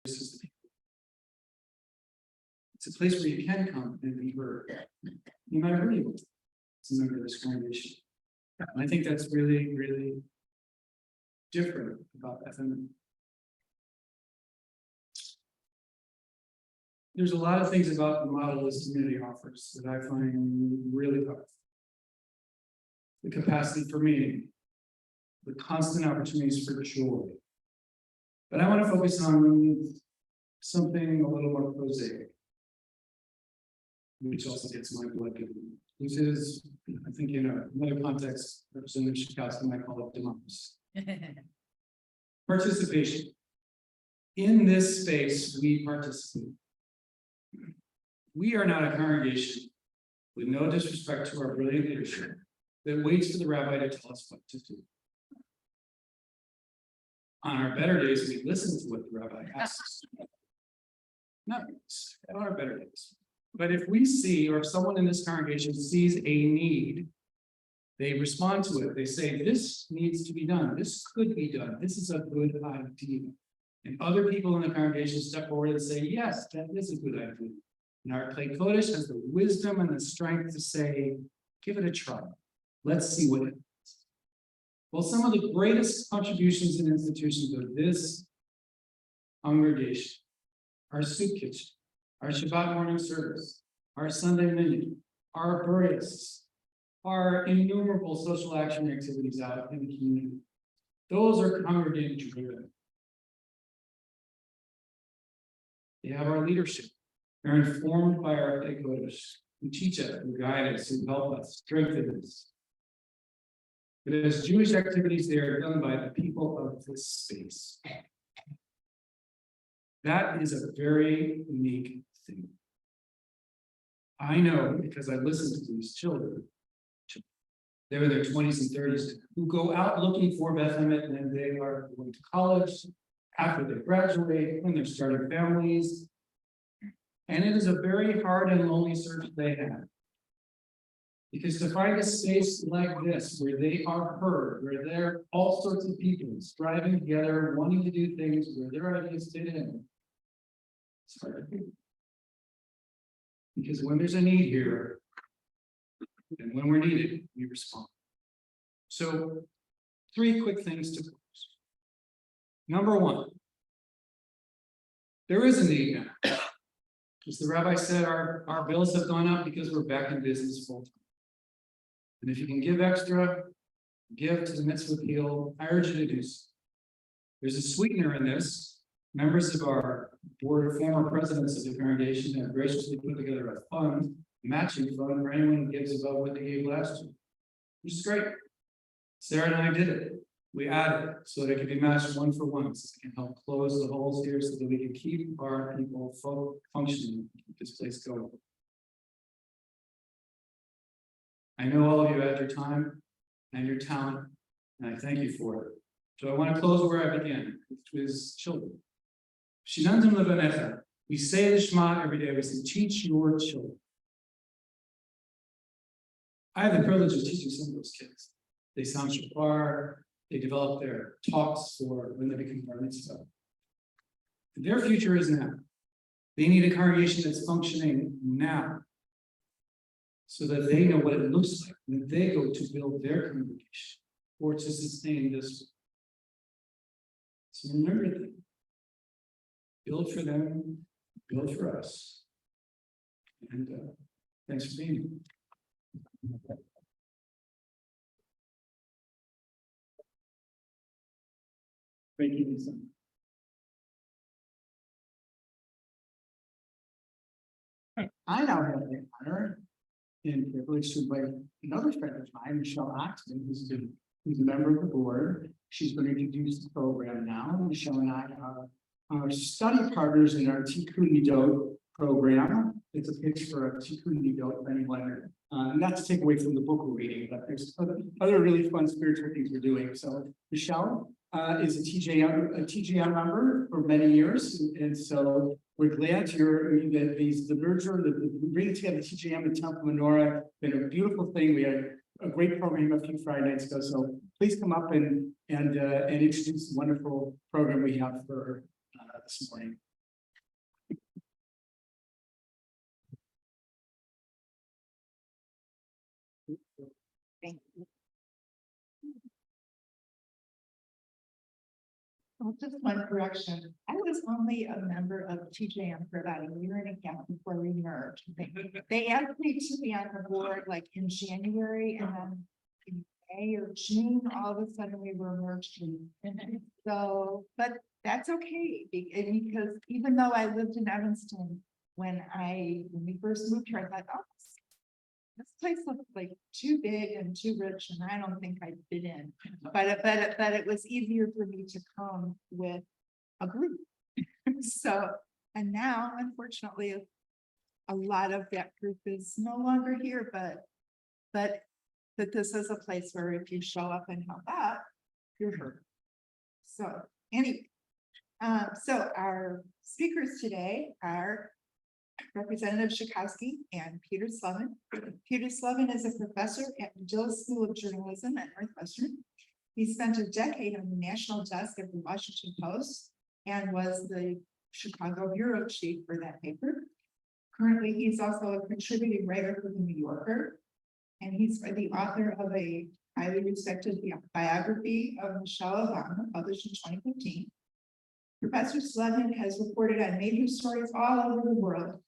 voices of people. It's a place where you can come and be heard, no matter who you are. It's a member of this congregation. And I think that's really, really different about FM. There's a lot of things about the model this community offers that I find really powerful. The capacity for meaning, the constant opportunities for joy. But I want to focus on something a little more prosaic, which also gets my blood moving. This is, I think, in another context, Representative Schakowsky might call it democracy. Participation. In this space, we participate. We are not a congregation, with no disrespect to our brilliant leadership, that waits for the rabbi to tell us what to do. On our better days, we listen to what the rabbi asks. Not on our better days. But if we see, or if someone in this congregation sees a need, they respond to it. They say, this needs to be done. This could be done. This is a good idea. And other people in the congregation step forward and say, yes, that is a good idea. And our Play Kodesh has the wisdom and the strength to say, give it a try. Let's see what it is. Well, some of the greatest contributions and institutions of this congregation, our soup kitchen, our Shabbat morning service, our Sunday menu, our birthdays, our innumerable social action activities out in the community. Those are congregate driven. They have our leadership. They're informed by our Play Kodesh, who teach us, who guide us, who help us, strengthen us. But as Jewish activities, they are done by the people of this space. That is a very unique thing. I know because I listen to these children. They're in their 20s and 30s who go out looking for Beth Emet, and then they are going to college after they graduate, when they're starting families. And it is a very hard and lonely search they have. Because to find a space like this, where they are heard, where there are all sorts of people striving together, wanting to do things where their ideas fit in, it's hard to do. Because when there's a need here, and when we're needed, we respond. So, 3 quick things to close. Number 1, there is a need now. As the rabbi said, our bills have gone up because we're back in business full time. And if you can give extra, give to the Mitzvah appeal, I urge you to do so. There's a sweetener in this. Members of our board of former presidents of the congregation have graciously put together a fund, a matching fund for anyone who gives above what they gave last year, which is great. Sarah and I did it. We added it so that it can be matched 1 for 1, so it can help close the holes here so that we can keep our people functioning, keep this place going. I know all of you had your time and your talent, and I thank you for it. So I want to close where I began, which was children. Shinantum levanecha. We say the Shema every day. We say, teach your children. I have the privilege of teaching some of those kids. They sound shofar. They develop their talks for when they become bar mitzvah. Their future is now. They need a congregation that's functioning now, so that they know what it looks like when they go to build their congregation or to sustain this. So remember that. Build for them, build for us. And thanks for being here. Thank you, Lisa. I now have the honor and privilege to invite another friend of mine, Michelle Oxman, who's a member of the board. She's going to introduce the program now. Michelle and I are study partners in our Tikkun Midot program. It's a pitch for a Tikkun Midot, if anyone, not to take away from the book we're reading, but there's other really fun spiritual things we're doing. So Michelle is a TJM member for many years, and so we're glad the merger, the bringing together TJM and Temple Menorah, been a beautiful thing. We had a great program a few Friday nights ago, so please come up and introduce the wonderful program we have for this morning. Well, just one correction. I was only a member of TJM for about a year and a half before we merged. They asked me to be on the board like in January, and then in May or June, all of a sudden we were merged. So, but that's okay, because even though I lived in Evanston, when we first moved here, I thought, oh, this place looks like too big and too rich, and I don't think I'd fit in. But it was easier for me to come with a group. So, and now, unfortunately, a lot of that group is no longer here, but this is a place where if you show up and help out, you're heard. So anyway, so our speakers today are Representative Schakowsky and Peter Slevin. Peter Slevin is a professor at the Dill School of Journalism at Northwestern. He spent a decade on the national desk of the Washington Post and was the Chicago bureau chief for that paper. Currently, he's also a contributing writer for the New Yorker, and he's the author of a highly respected biography of Michelle Obama, published in 2015. Professor Slevin has reported on major stories all over the world,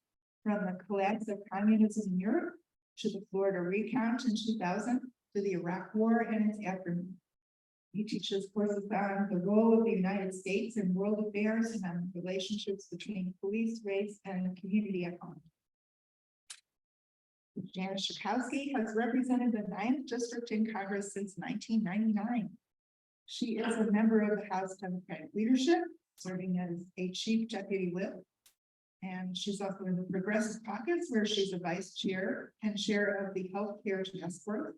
from the collapse of communism in Europe to the Florida recount in 2000 to the Iraq War and its aftermath. He teaches courses on the role of the United States in world affairs and on relationships between police, race, and community at home. Janice Schakowsky has represented the 9th District in Congress since 1999. She is a member of the House Democratic Leadership, serving as a chief deputy whip. And she's also in the Progressive Caucus, where she's a vice chair and chair of the Healthcare Task Force.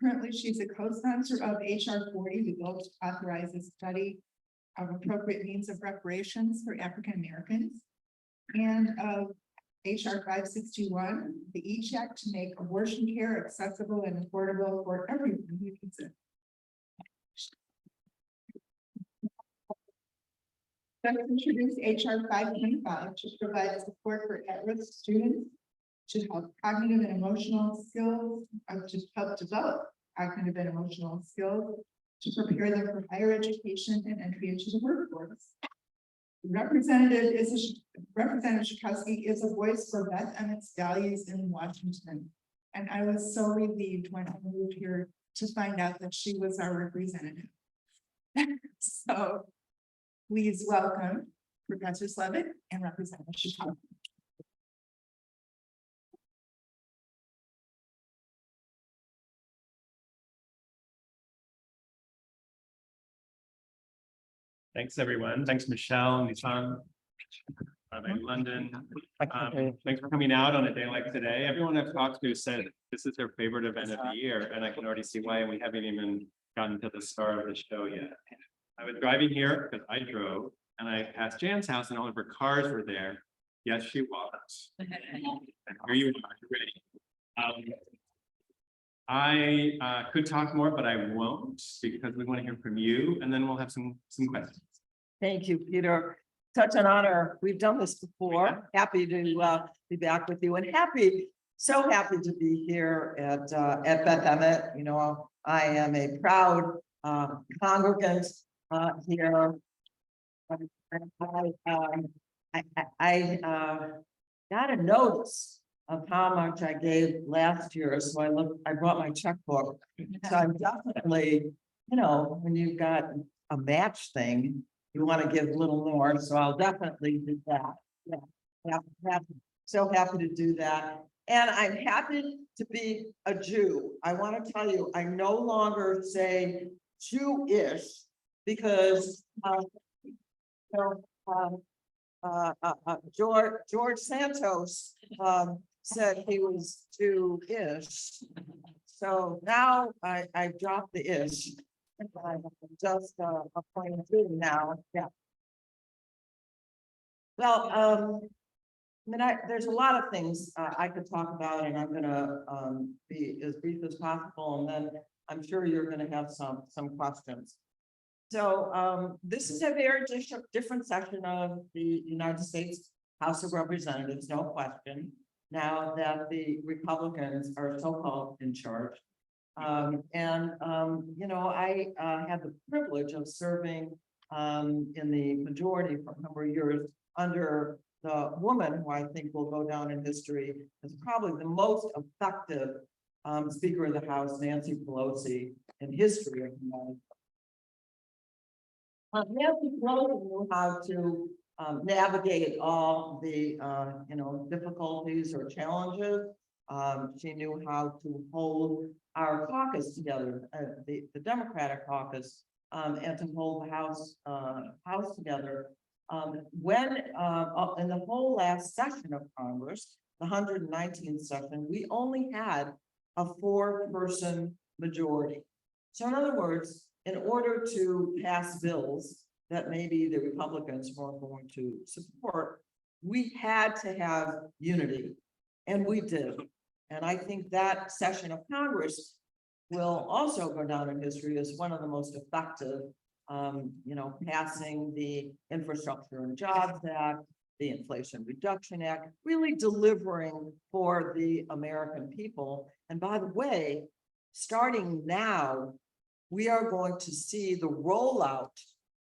Currently, she's a co-sponsor of HR 40, the bill to authorize a study of appropriate means of reparations for African Americans, and of HR 561, the E-Check to make abortion care accessible and affordable for everyone who needs it. Let's introduce HR 525 to provide support for at-risk students, to help cognitive and emotional skills, to help develop cognitive and emotional skills, to prepare them for higher education and entry into the workforce. Representative Schakowsky is a voice for Beth Emmett's values in Washington. And I was so relieved when I moved here to find out that she was our representative. So please welcome Professor Slevin and Representative Schakowsky. Thanks, everyone. Thanks, Michelle, Nissan, in London. Thanks for coming out on a day like today. Everyone I've talked to said this is their favorite event of the year, and I can already see why. And we haven't even gotten to the start of the show yet. I was driving here because I drove, and I passed Jan's house, and all of her cars were there. Yes, she was. And here you are, ready. I could talk more, but I won't, because we want to hear from you, and then we'll have some questions. Thank you, Peter. Such an honor. We've done this before. Happy to be back with you, and so happy to be here at Beth Emmet. You know, I am a proud congregant here. I got a notice of how much I gave last year, so I brought my checkbook. So I'm definitely, you know, when you've got a match thing, you want to give a little more, so I'll definitely do that. Yeah, so happy to do that. And I'm happy to be a Jew. I want to tell you, I no longer say Jewish, because George Santos said he was Jewish. So now I dropped the ish. I'm just a plain Jew now. Yeah. Well, I mean, there's a lot of things I could talk about, and I'm gonna be as brief as possible, and then I'm sure you're gonna have some questions. So this is a very different section of the United States House of Representatives, no question, now that the Republicans are so-called in charge. You know, I had the privilege of serving in the majority for a number of years under the woman who I think will go down in history as probably the most effective Speaker of the House, Nancy Pelosi, in history of the United States. Nancy Pelosi knew how to navigate all the difficulties or challenges. She knew how to hold our caucus together, the Democratic caucus, and to hold the House together. When in the whole last session of Congress, the 119th session, we only had a 4-person majority. So in other words, in order to pass bills that maybe the Republicans weren't going to support, we had to have unity, and we did. And I think that session of Congress will also go down in history as one of the most effective, passing the Infrastructure and Jobs Act, the Inflation Reduction Act, really delivering for the American people. And by the way, starting now, we are going to see the rollout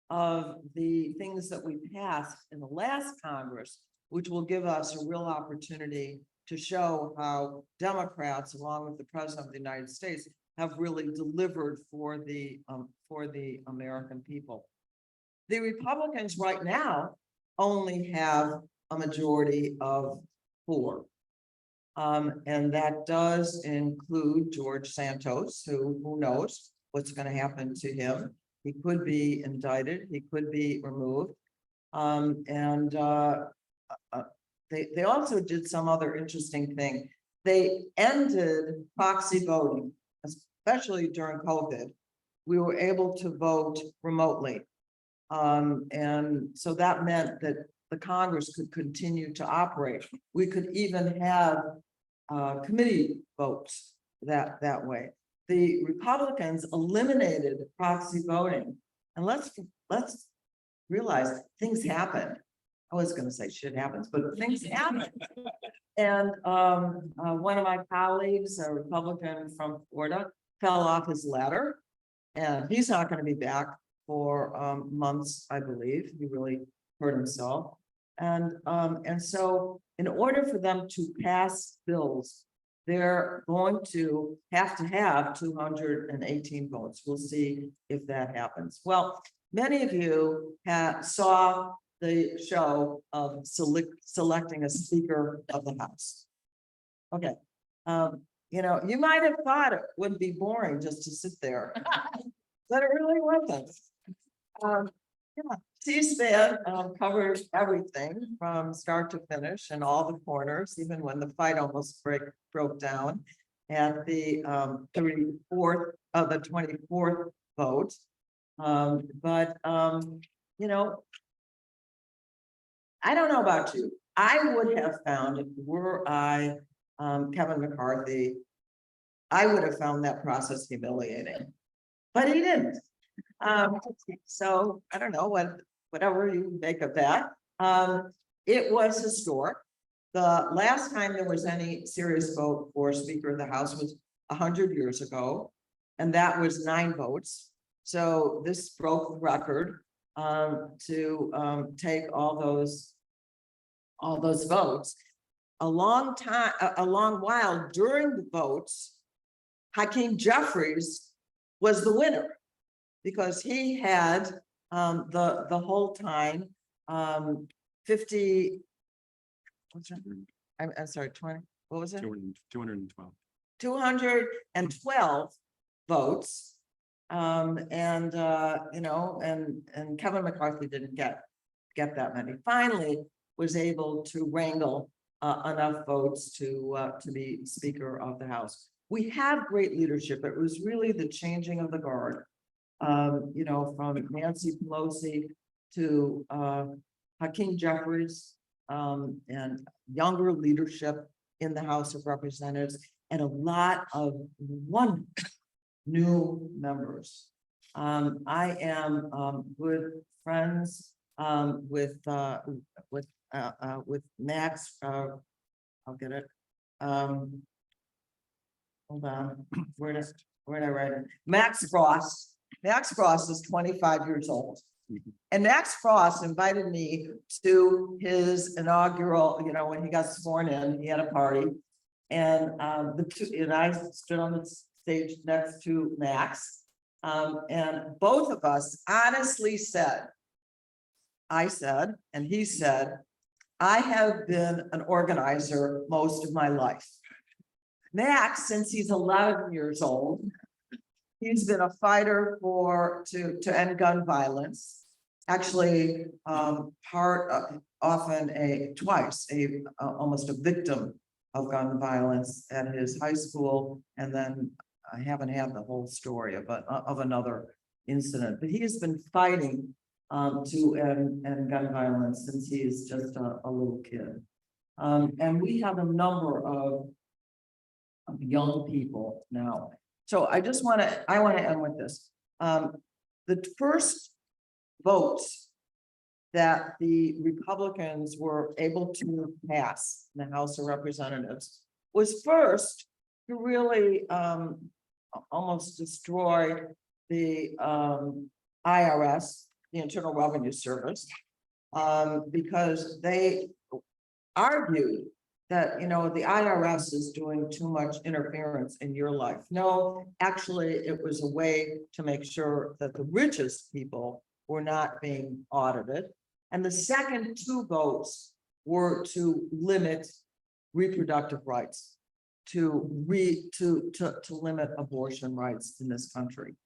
of the things that we passed in the last Congress, which will give us a real opportunity to show how Democrats, along with the President of the United States, have really delivered for the American people. The Republicans right now only have a majority of 4. And that does include George Santos, who knows what's going to happen to him. He could be indicted, he could be removed. They also did some other interesting thing. They ended proxy voting, especially during COVID. We were able to vote remotely. And so that meant that the Congress could continue to operate. We could even have committee votes that way. The Republicans eliminated proxy voting. And let's realize things happen. I was going to say shit happens, but things happen. And one of my colleagues, a Republican from Florida, fell off his ladder, and he's not going to be back for months, I believe. He really hurt himself. And so in order for them to pass bills, they're going to have 218 votes. We'll see if that happens. Well, many of you saw the show of selecting a Speaker of the House. Okay. You might have thought it would be boring just to sit there, but it really wasn't. C-SPAN covered everything from start to finish and all the corners, even when the fight almost broke down at the 24th vote. I don't know about you. I would have found, were I Kevin McCarthy, I would have found that process humiliating, but he didn't. So I don't know whatever you make of that. It was historic. The last time there was any serious vote for Speaker of the House was 100 years ago, and that was 9 votes. So this broke the record to take all those votes. A long while during the votes, Hakeem Jeffries was the winner because he had the whole time 50. I'm sorry, 20. What was it? 212. 212 votes. And Kevin McCarthy didn't get that many. Finally, was able to wrangle enough votes to be Speaker of the House. We have great leadership. It was really the changing of the guard, from Nancy Pelosi to Hakeem Jeffries, and younger leadership in the House of Representatives, and a lot of new members. I am good friends with Max. I'll get it. Hold on. Where did I write it? Max Frost. Max Frost is 25 years old. And Max Frost invited me to his inaugural, when he got sworn in, he had a party. And I stood on the stage next to Max. And both of us honestly said, I said, and he said, I have been an organizer most of my life. Max, since he's 11 years old, he's been a fighter to end gun violence. Actually, twice almost a victim of gun violence at his high school, and then I haven't had the whole story of another incident, but he has been fighting to end gun violence since he's just a little kid. And we have a number of young people now. So I want to end with this. The first votes that the Republicans were able to pass in the House of Representatives was first to really almost destroy the IRS, the Internal Revenue Service, because they argued that, the IRS is doing too much interference in your life. No, actually, it was a way to make sure that the richest people were not being audited. And the second two votes were to limit reproductive rights, to limit abortion rights in this country.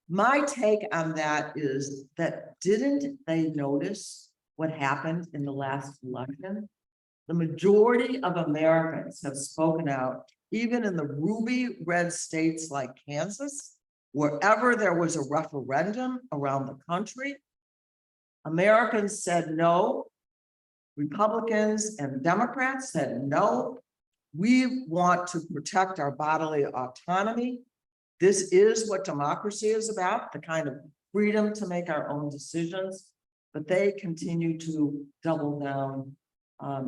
My take on that is that didn't they notice what happened in the last election? The majority of Americans have spoken out, even in the ruby red states like Kansas, wherever there was a referendum around the country, Americans said no. Republicans and Democrats said no. We want to protect our bodily autonomy. This is what democracy is about, the kind of freedom to make our own decisions, but they continue to double down.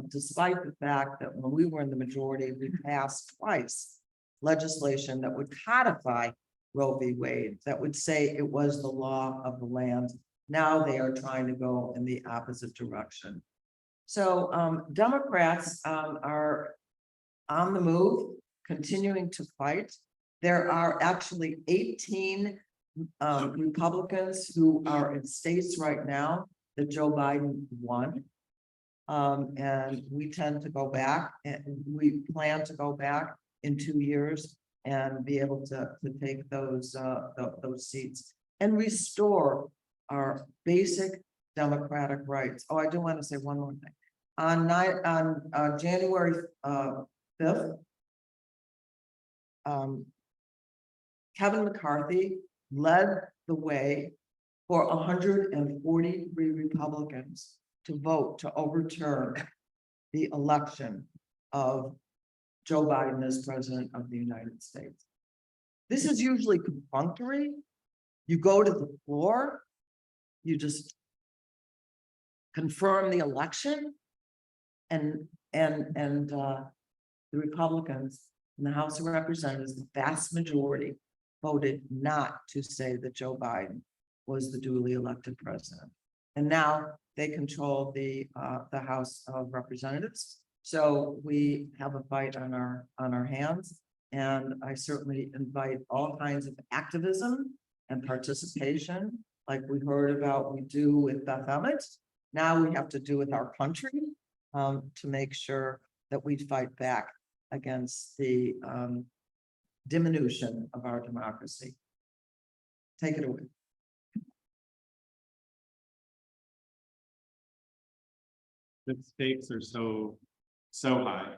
Despite the fact that when we were in the majority, we passed twice legislation that would codify Roe v. Wade, that would say it was the law of the land. Now they are trying to go in the opposite direction. So Democrats are on the move, continuing to fight. There are actually 18 Republicans who are in states right now that Joe Biden won. And we tend to go back, and we plan to go back in 2 years and be able to take those seats and restore our basic democratic rights. Oh, I do want to say one more thing. On January 5th, Kevin McCarthy led the way for 143 Republicans to vote to overturn the election of Joe Biden as president of the United States. This is usually perfunctory. You go to the floor, you just confirm the election, and the Republicans in the House of Representatives, the vast majority, voted not to say that Joe Biden was the duly elected president. And now they control the House of Representatives. So we have a fight on our hands. And I certainly invite all kinds of activism and participation, like we heard about we do with Beth Emmett. Now we have to do with our country to make sure that we fight back against the diminution of our democracy. Take it away. The stakes are so high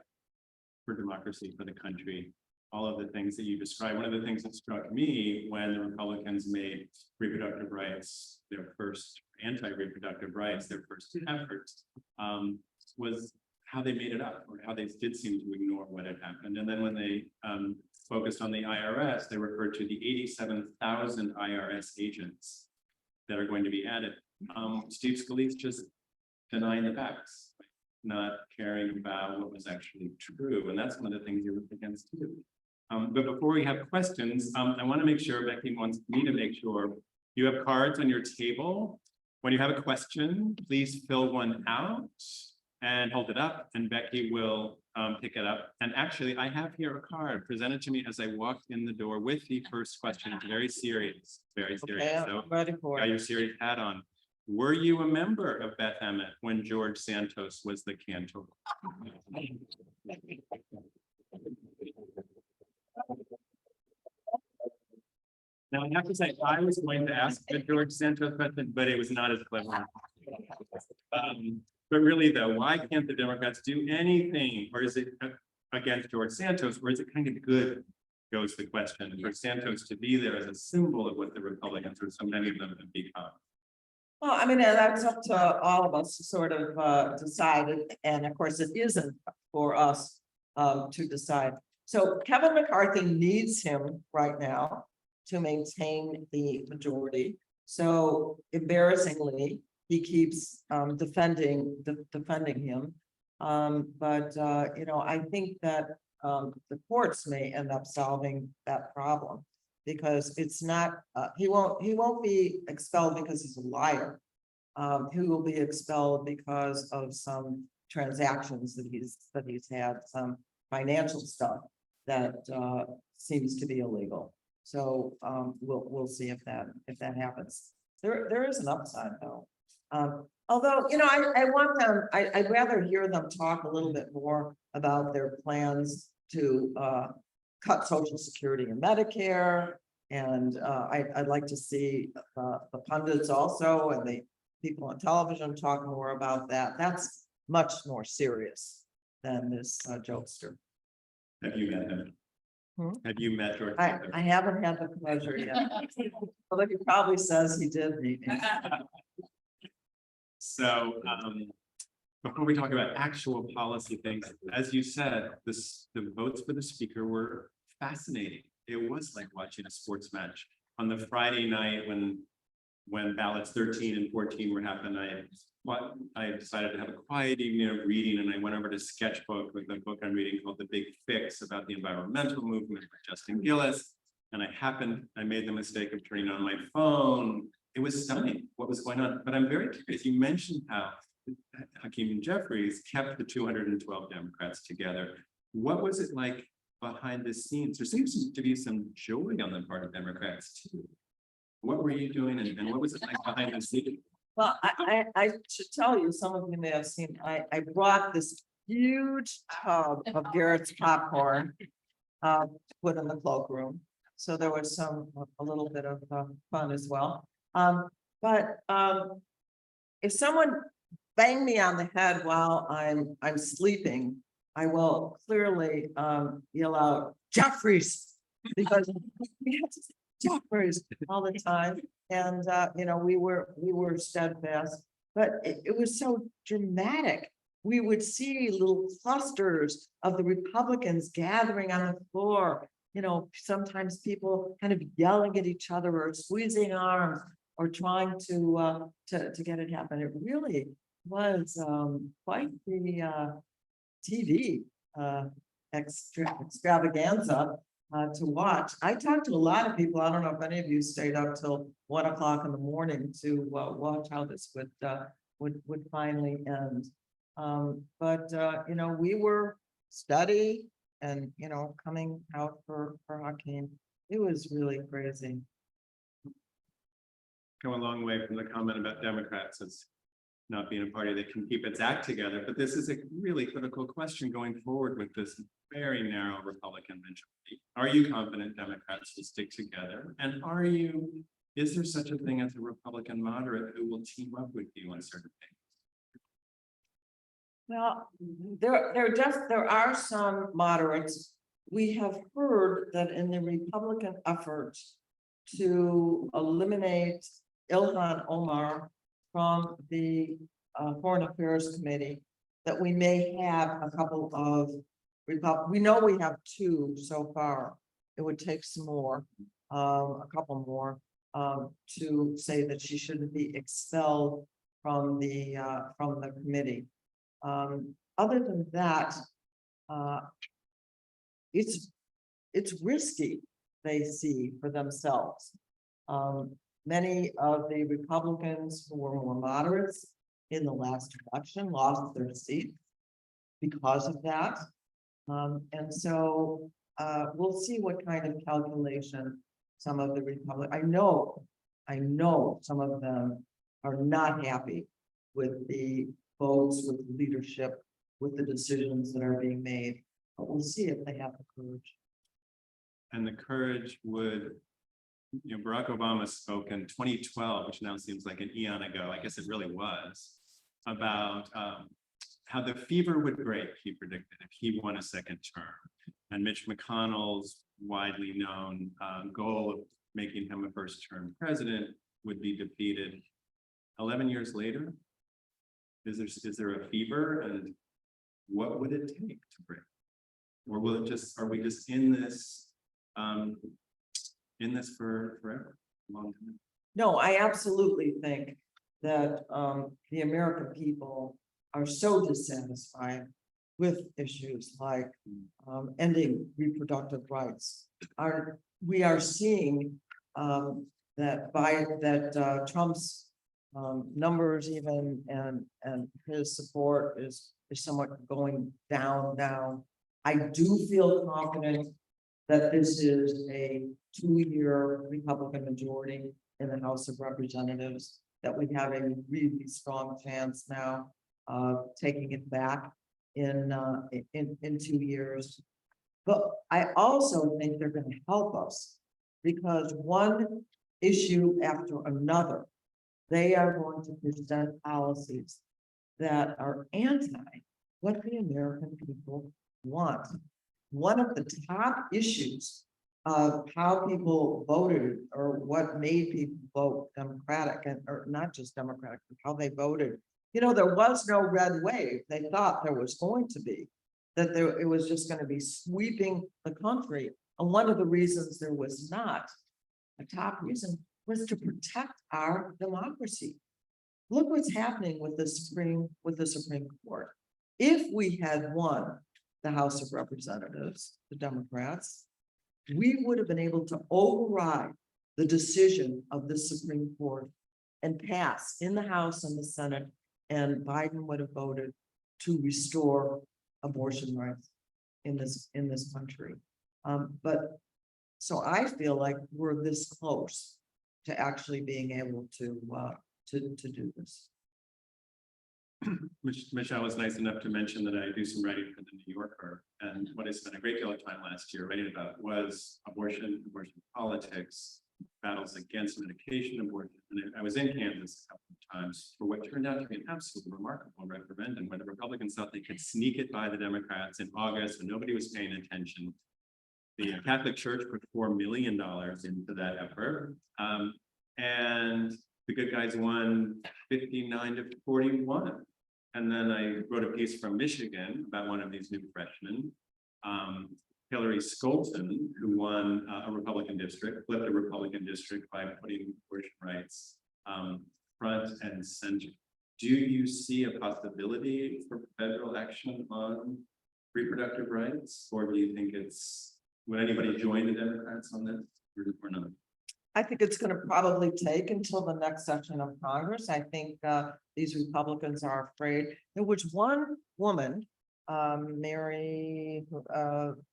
for democracy, for the country. All of the things that you described. One of the things that struck me when the Republicans made reproductive rights their first anti-reproductive rights, their first efforts, was how they made it up, or how they did seem to ignore what had happened. And then when they focused on the IRS, they referred to the 87,000 IRS agents that are going to be added. Steve Scalise just denying the facts, not caring about what was actually true. And that's one of the things you're up against too. But before we have questions, I want to make sure, Becky wants me to make sure you have cards on your table. when you have a question, please fill one out and hold it up, and Becky will pick it up. And actually, I have here a card presented to me as I walked in the door with the first question. It's very serious, very serious. Okay, So I'm ready for got it. your serious hat on. Were you a member of Beth Emmet when George Santos was the cantor? Now, I have to say, I was going to ask the George Santos question, but it was not as clever. But really though, why can't the Democrats do anything? Or is it against George Santos, or is it kind of good? Goes the question for Santos to be there as a symbol of what the Republicans, or so many of them have become. Well, I mean, that's up to all of us to sort of decide, and of course, it isn't for us to decide. So Kevin McCarthy needs him right now to maintain the majority. So embarrassingly, he keeps defending him. But you know, I think that the courts may end up solving that problem, because it's not, he won't be expelled because he's a liar. He will be expelled because of some transactions that he's had, some financial stuff that seems to be illegal. So we'll see if that happens. There is an upside though. Although, you know, I want them, I'd rather hear them talk a little bit more about their plans to cut Social Security and Medicare. And I'd like to see the pundits also, and the people on television talk more about that. That's much more serious than this jokester. Have you met him? Have you met George? I haven't had the pleasure yet. Although he probably says he did meet me. So, before we talk about actual policy things, as you said, the votes for the speaker were fascinating. It was like watching a sports match. On the Friday night when ballots 13 and 14 were happening, I decided to have a quiet evening of reading, and I went over to Sketchbook with a book I'm reading called The Big Fix about the environmental movement by Justin Gillis. And I made the mistake of turning on my phone. It was stunning what was going on. But I'm very curious. You mentioned how Hakeem Jeffries kept the 212 Democrats together. What was it like behind the scenes? There seems to be some joy on the part of Democrats too. What were you doing, and what was it like behind the scenes? Well, I should tell you, some of you may have seen, I brought this huge tub of Garrett's popcorn to put in the cloakroom. So there was a little bit of fun as well. But if someone banged me on the head while I'm sleeping, I will clearly yell out Jeffries, because we have to say Jeffries all the time. And you know, we were steadfast, but it was so dramatic. We would see little clusters of the Republicans gathering on the floor. You know, sometimes people kind of yelling at each other or squeezing arms or trying to get it happen. It really was quite the TV extravaganza to watch. I talked to a lot of people. I don't know if any of you stayed up till 1 o'clock in the morning to watch how this would finally end. But you know, we were steady and, you know, coming out for Hakeem. It was really crazy. Come a long way from the comment about Democrats as not being a party that can keep its act together. But this is a really critical question going forward with this very narrow Republican majority. Are you confident Democrats will stick together? And is there such a thing as a Republican moderate who will team up with you on certain things? Well, there are some moderates. We have heard that in the Republican effort to eliminate Ilhan Omar from the Foreign Affairs Committee, that we may have a couple of we know we have 2 so far. It would take some more, a couple more, to say that she shouldn't be expelled from the committee. Other than that, it's risky, they see for themselves. many of the Republicans who were more moderates in the last election lost their seats because of that. And so we'll see what kind of calculation some of the I know some of them are not happy with the votes, with leadership, with the decisions that are being made. But we'll see if they have the courage. And the courage would, Barack Obama spoke in 2012, which now seems like an eon ago, I guess it really was, about how the fever would break, he predicted, if he won a second term. And Mitch McConnell's widely known goal of making him a first-term president would be defeated. 11 years later, is there a fever, and what would it take to break? Or will it just, are we just in this for forever, long time? No, I absolutely think that the American people are so dissatisfied with issues like ending reproductive rights. We are seeing that Trump's numbers even and his support is somewhat going down. I do feel confident that this is a 2-year Republican majority in the House of Representatives, that we have a really strong chance now of taking it back in 2 years. But I also think they're going to help us, because one issue after another, they are going to present policies that are anti what the American people want. One of the top issues of how people voted, or what made people vote Democratic, or not just Democratic, but how they voted. There was no red wave. They thought there was going to be, that it was just going to be sweeping the country. And one of the reasons there was not, a top reason, was to protect our democracy. Look what's happening with the Supreme Court. If we had won the House of Representatives, the Democrats, we would have been able to override the decision of the Supreme Court and pass in the House and the Senate, and Biden would have voted to restore abortion rights in this country. But so I feel like we're this close to actually being able to do this. Michelle was nice enough to mention that I do some writing for the New Yorker, and what I spent a great deal of time last year writing about was abortion politics, battles against medication abortion. And I was in Kansas a couple of times for what turned out to be an absolutely remarkable referendum, where the Republicans thought they could sneak it by the Democrats in August when nobody was paying attention. The Catholic Church put $4 million into that effort, and the good guys won 59-41. And then I wrote a piece from Michigan about one of these new freshmen, Hillary Skolton, who won a Republican district, flipped a Republican district by putting abortion rights front and center. Do you see a possibility for federal action on reproductive rights, or do you think would anybody join the Democrats on this, or not? I think it's going to probably take until the next session of Congress. I think these Republicans are afraid. There was one woman, Mary,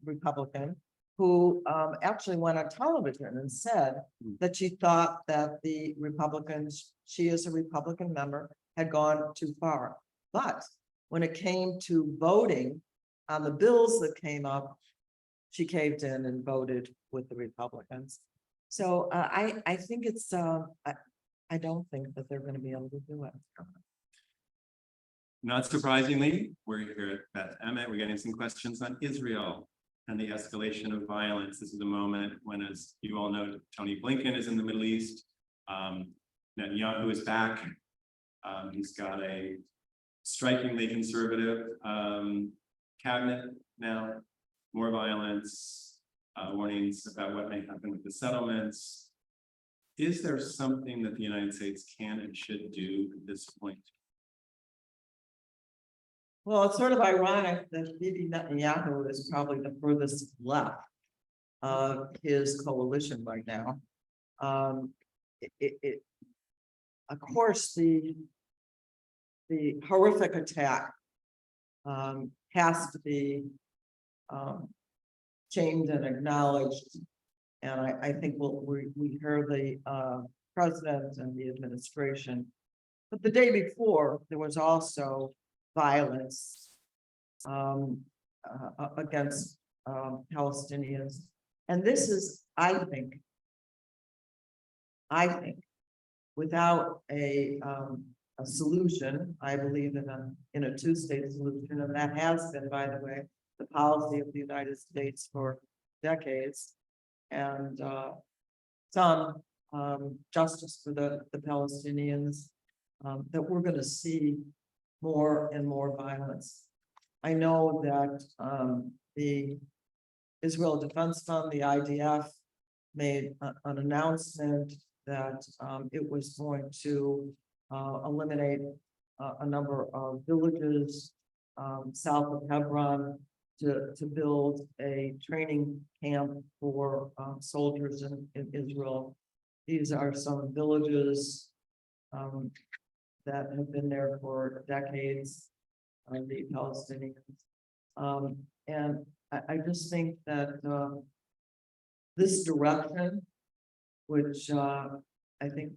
Republican, who actually went on television and said that she thought that the Republicans, she as a Republican member, had gone too far. But when it came to voting on the bills that came up, she caved in and voted with the Republicans. So I think it's, I don't think that they're going to be able to do it. Not surprisingly, we're here at Beth Emmett. We're getting some questions on Israel and the escalation of violence. This is a moment when, as you all know, Tony Blinken is in the Middle East. Netanyahu is back. He's got a strikingly conservative cabinet now. More violence, warnings about what may happen with the settlements. Is there something that the United States can and should do at this point? Well, it's sort of ironic that Bibi Netanyahu is probably the furthest left of his coalition right now. of course, the horrific attack has to be changed and acknowledged. And I think we heard the president and the administration. But the day before, there was also violence against Palestinians. And this is, I think, without a solution, I believe in a two-state solution, and that has been, by the way, the policy of the United States for decades. And some justice for the Palestinians, that we're going to see more and more violence. I know that the Israel Defense Fund, the IDF, made an announcement that it was going to eliminate a number of villages south of Hebron to build a training camp for soldiers in Israel. These are some villages that have been there for decades, the Palestinians. And I just think that this direction, which I think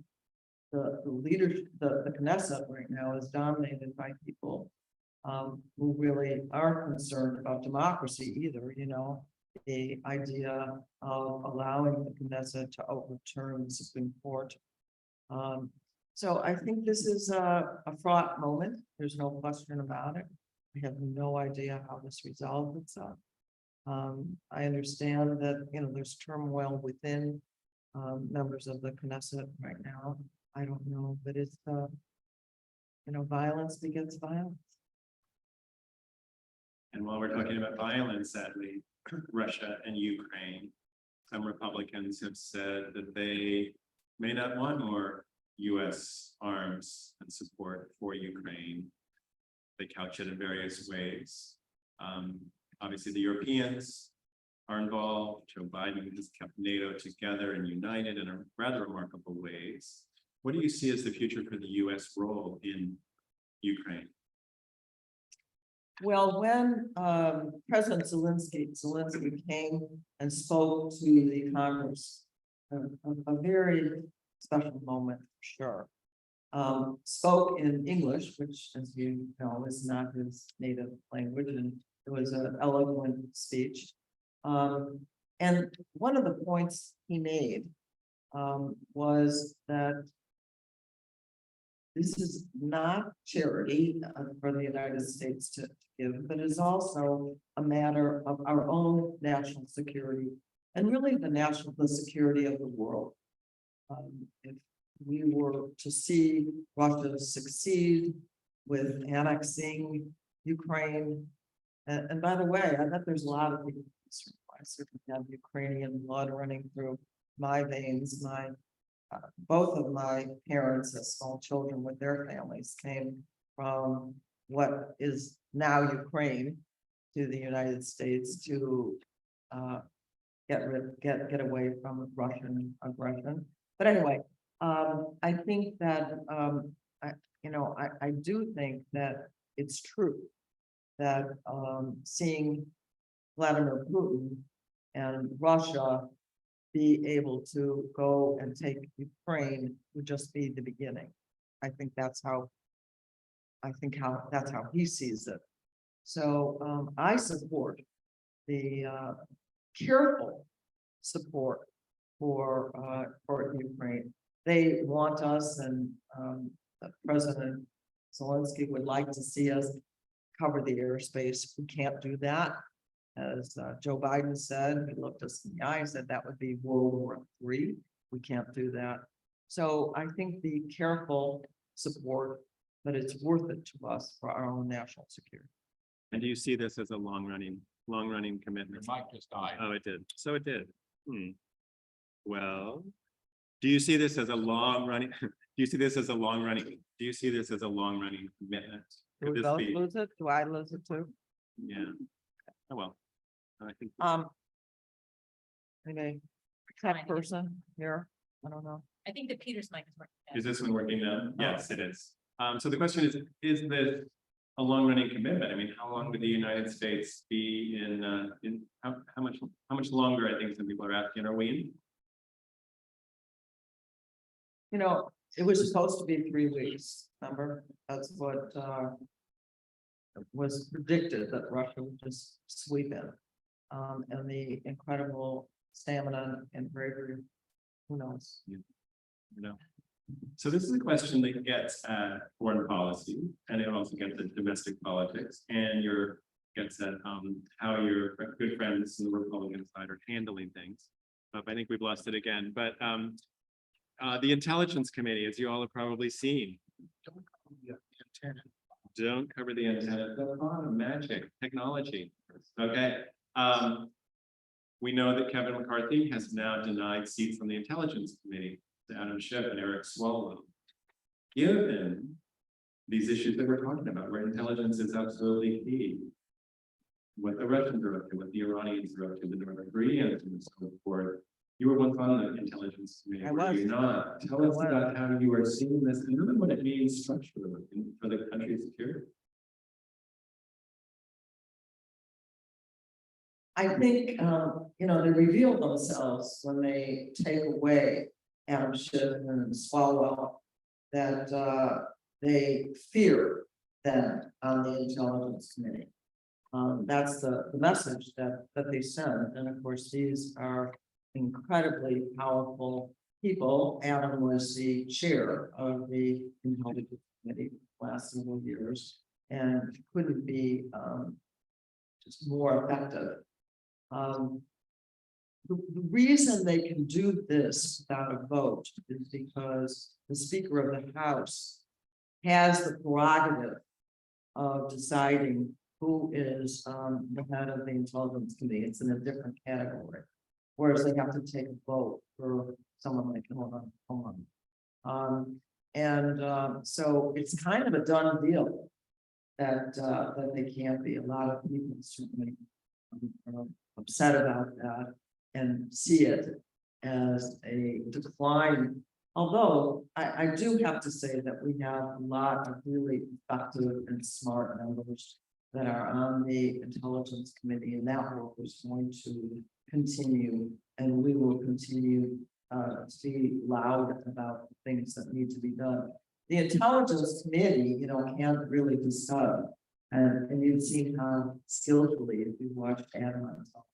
the leadership, the Knesset right now is dominated by people who really aren't concerned about democracy either, you know, the idea of allowing the Knesset to overturn the Supreme Court. So I think this is a fraught moment. There's no question about it. I have no idea how this resolves itself. I understand that, you know, there's turmoil within members of the Knesset right now. I don't know, but it's, you know, violence begets violence. And while we're talking about violence, sadly, Russia and Ukraine, some Republicans have said that they may not want more US arms and support for Ukraine. They couch it in various ways. Obviously, the Europeans are involved. Joe Biden has kept NATO together and united in a rather remarkable ways. What do you see as the future for the US role in Ukraine? Well, when President Zelensky came and spoke to the Congress, a very special moment for sure. Spoke in English, which, as you know, is not his native language, and it was an eloquent speech. And one of the points he made was that this is not charity for the United States to give, but is also a matter of our own national security and really the security of the world. If we were to see Russia succeed with annexing Ukraine, and by the way, I bet there's a lot of people, I certainly have Ukrainian blood running through my veins. Both of my parents as small children with their families came from what is now Ukraine to the United States to get away from Russian aggression. But anyway, I think that I do think that it's true that seeing Vladimir Putin and Russia be able to go and take Ukraine would just be the beginning. I think that's how he sees it. So I support the careful support for Ukraine. They want us, and President Zelensky would like to see us cover the airspace. We can't do that. As Joe Biden said, he looked us in the eye and said that would be World War III. We can't do that. So I think the careful support, but it's worth it to us for our own national security. And do you see this as a long-running commitment? Your mic just died. Oh, it did. So it did. Well, do you see this as a long-running? Do you see this as a long-running commitment? Do Could we this both be? lose it? Do I lose it too? Yeah. Oh, well, I think. Any tech person here? I don't know. I think that Peter's mic is working. Is this one working now? Yes, it is. So the question is this a long-running commitment? I mean, how long would the United States be in how much longer, I think some people are asking, are we in? You know, it was supposed to be 3 weeks, remember? That's what was predicted that Russia would just sweep in. And the incredible stamina and bravery, who knows? You know. So this is a question that gets at foreign policy, and it also gets at domestic politics, and gets at how your good friends in the Republican side are handling things. But I think we've lost it again. But the Intelligence Committee, as you all have probably seen, don't cover the antenna. Don't call it magic technology. Okay. We know that Kevin McCarthy has now denied seats on the Intelligence Committee to Adam Schiff and Eric Swalwell. Given these issues that we're talking about, where intelligence is absolutely key, what the Russians are up to, what the Iranians are up to, the North Koreans and so forth. You were once on the Intelligence Committee, I were was. you not? Tell us about how you are seeing this and really what it means structurally for the country's security. I think, you know, they reveal themselves when they take away Adam Schiff and Swalwell, that they fear them on the Intelligence Committee. That's the message that they send. And of course, these are incredibly powerful people. Adam was the chair of the Intelligence Committee last several years and couldn't be just more effective. The reason they can do this without a vote is because the Speaker of the House has the prerogative of deciding who is the head of the Intelligence Committee. It's in a different category, whereas they have to take a vote for someone like Cohen. So it's kind of a done deal that they can't be. A lot of people certainly are upset about that and see it as a decline. Although I do have to say that we have a lot of really effective and smart members that are on the Intelligence Committee, and that work is going to continue, and we will continue to be loud about the things that need to be done. The Intelligence Committee, you know, can't really decide. And you've seen how skillfully, if you watched Adam on top,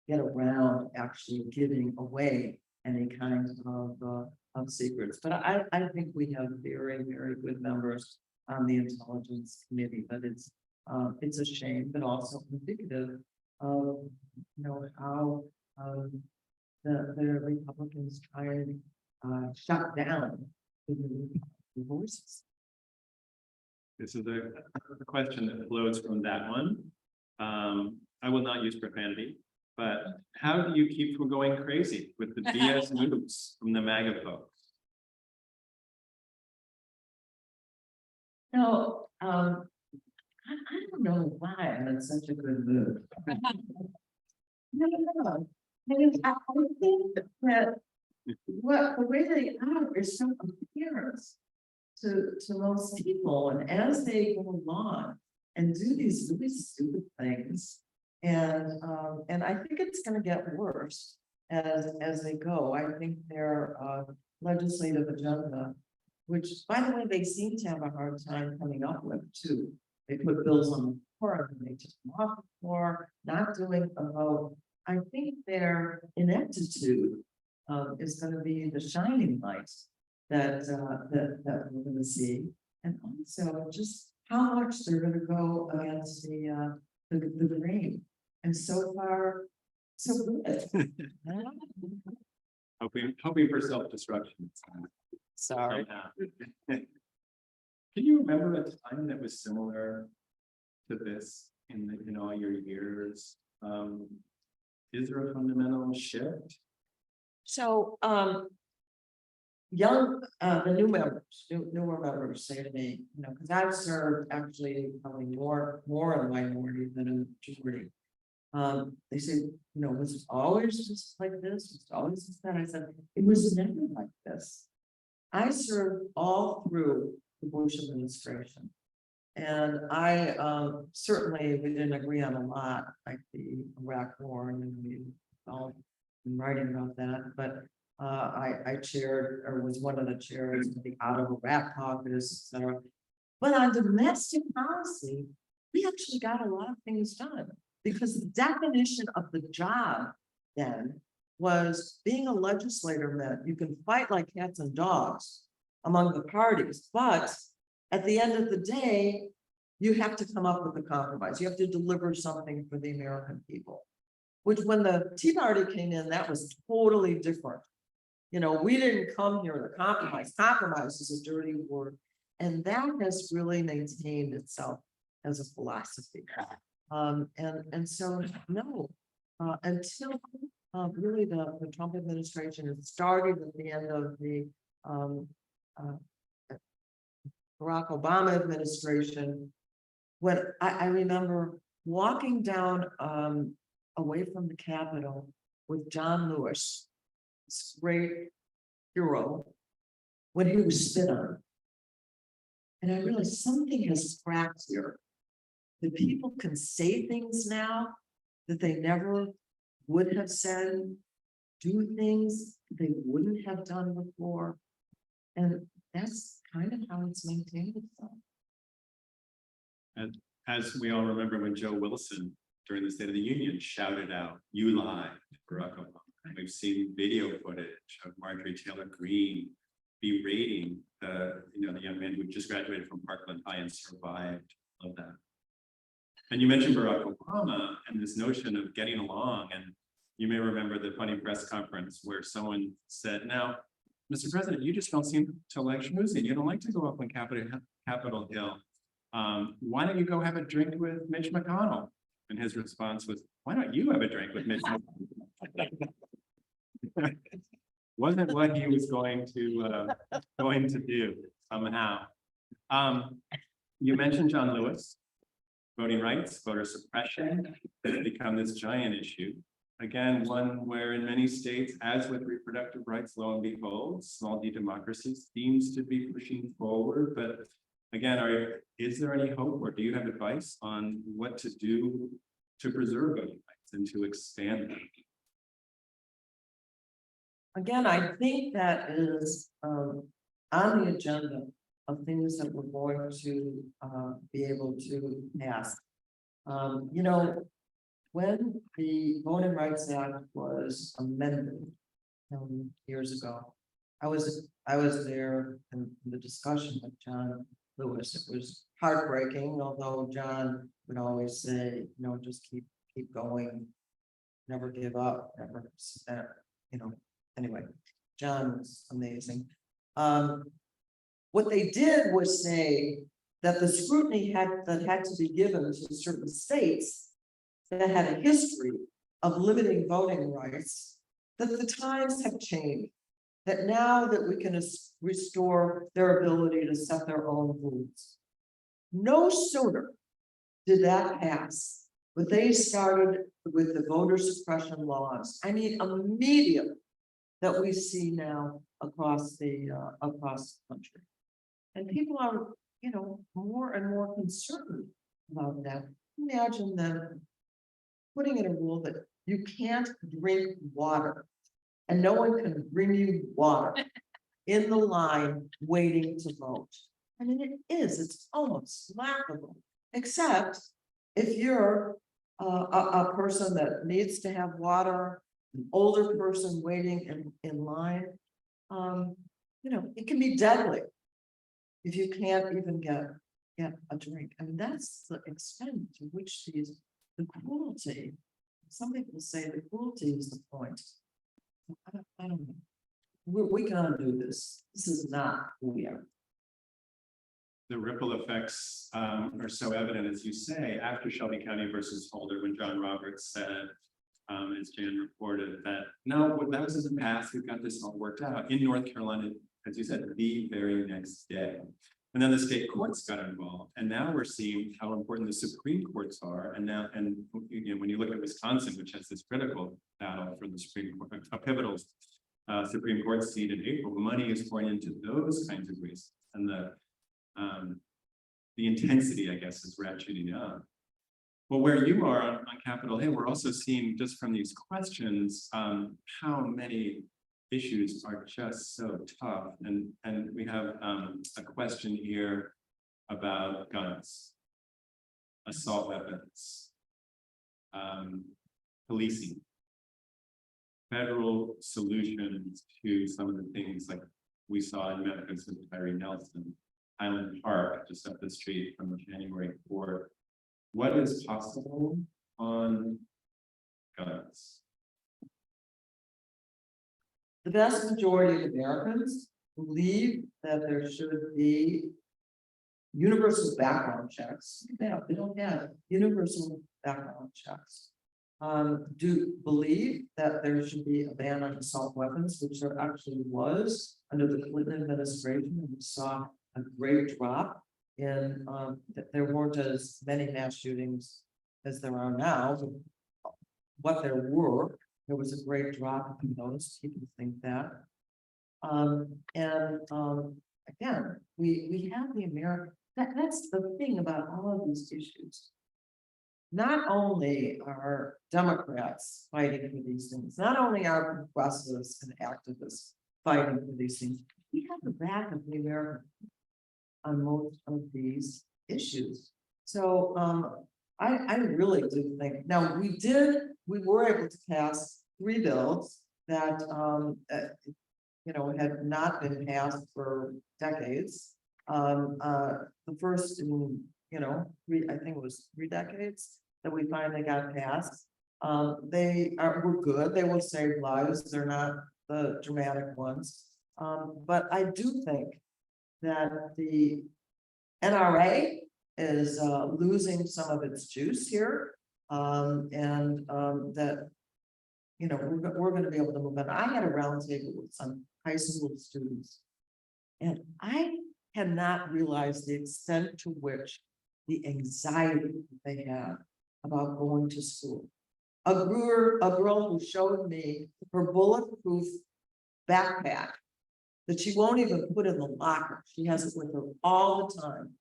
get around actually giving away any kind of secrets. But I think we have very, very good members on the Intelligence Committee, but it's a shame, but also indicative of, you know, how the Republicans try and shut down the voices. This is a question that flows from that one. I will not use profanity, but how do you keep from going crazy with the BS moves from the MAGA folks? No, I don't know why I'm in such a good mood. No. I think that the way they are is so apparent to most people, and as they go along and do these really stupid things, and I think it's going to get worse as they go. I think their legislative agenda, which by the way they seem to have a hard time coming up with too. They put bills on the floor and they took them off the floor, not doing a vote. I think their ineptitude is going to be the shining light that we're going to see, and also just how much they're going to go against the grain. And so far, so good. hoping for self-destruction. Sorry. Can you remember a time that was similar to this in all your years? Is there a fundamental shift? So, the newer members say to me, you know, because I've served actually probably more in minority than in majority. They said, was it always just like this? Was it always just that? I said, it was never like this. I served all through the Bush administration. And I certainly, we didn't agree on a lot, like the Iraq War, and we all been writing about that, but I chaired, or was one of the chairs of the Out of Iraq Caucus, etc. But on domestic policy, we actually got a lot of things done, because the definition of the job then was being a legislator meant you can fight like cats and dogs among the parties, but at the end of the day, you have to come up with a compromise. You have to deliver something for the American people. Which, when the Tea Party came in, that was totally different. We didn't come here to compromise. Compromise is a dirty word. And that has really maintained itself as a philosophy. And so, no, until really the Trump administration, it started at the end of the Barack Obama administration, when I remember walking down away from the Capitol with John Lewis, this great hero, when he was spit on. And I realized something has cracked here. That people can say things now that they never would have said, do things they wouldn't have done before. And that's kind of how it's maintained itself. And as we all remember, when Joe Wilson during the State of the Union shouted out, "You lied," to Barack Obama. And we've seen video footage of Marjorie Taylor Greene berating the young man who just graduated from Parkland High and survived all of that. And you mentioned Barack Obama and this notion of getting along. And you may remember the funny press conference where someone said, "Now, Mr. President, you just don't seem to like schmoozing. You don't like to go up on Capitol Hill. Why don't you go have a drink with Mitch McConnell?" And his response was, "Why don't you have a drink with Mitch McConnell?" Wasn't what he was going to do somehow. You mentioned John Lewis. Voting rights, voter suppression has become this giant issue. Again, one where in many states, as with reproductive rights, lo and behold, small d democracy seems to be pushing forward. But again, is there any hope, or do you have advice on what to do to preserve voting rights and to expand them? Again, I think that is on the agenda of things that we're going to be able to pass. When the Voting Rights Act was amended years ago, I was there in the discussion with John Lewis. It was heartbreaking, although John would always say, just keep going, never give up, never, anyway, John was amazing. What they did was say that the scrutiny that had to be given to certain states that had a history of limiting voting rights, that the times have changed, that now that we can restore their ability to set their own rules. No sooner did that pass, but they started with the voter suppression laws. I mean, immediately that we see now across the country. And people are, more and more concerned about that. Imagine them putting in a rule that you can't drink water and no one can bring you water in the line waiting to vote. I mean, it's almost laughable, except if you're a person that needs to have water, an older person waiting in line, it can be deadly if you can't even get a drink. And that's the extent to which the cruelty, some people say the cruelty is the point. I don't know. We can't do this. This is not who we are. The ripple effects are so evident, as you say, after Shelby County versus Holder, when John Roberts said, as Jan reported, that no, that was in the past, we've got this all worked out. In North Carolina, as you said, the very next day, And then the state courts got involved, and now we're seeing how important the Supreme Courts are. And now, and you know, when you look at Wisconsin, which has this critical battle for the Supreme Court, a pivotal Supreme Court seat in April, money is pouring into those kinds of races, and the intensity, I guess, is ratcheting up. Well, where you are on Capitol Hill, we're also seeing just from these questions, how many issues are just so tough. And we have a question here about guns, assault weapons, policing, federal solutions to some of the things like we saw in Memphis with Tyree Nelson, Highland Park, just up the street from January 4th. What is possible on guns? The vast majority of Americans believe that there should be universal background checks. They don't have universal background checks. Do believe that there should be a ban on assault weapons, which there actually was under the Clinton administration. And we saw a great drop in that there weren't as many mass shootings as there are now. But what there were, there was a great drop in those. People think that. Again, we have the American. That's the thing about all of these issues. Not only are Democrats fighting for these things, not only are progressives and activists fighting for these things, we have the back of the American on most of these issues. So I really do think, now we were able to pass 3 bills that you know, had not been passed for decades. The first in, you know, I think it was 3 decades that we finally got passed. Were good, they will save lives, they're not the dramatic ones. But I do think that the NRA is losing some of its juice here. That, you know, we're going to be able to move on. I had a roundtable with some high school students, and I had not realized the extent to which the anxiety they have about going to school. A girl who showed me her bulletproof backpack that she won't even put in the locker. She has it with her all the time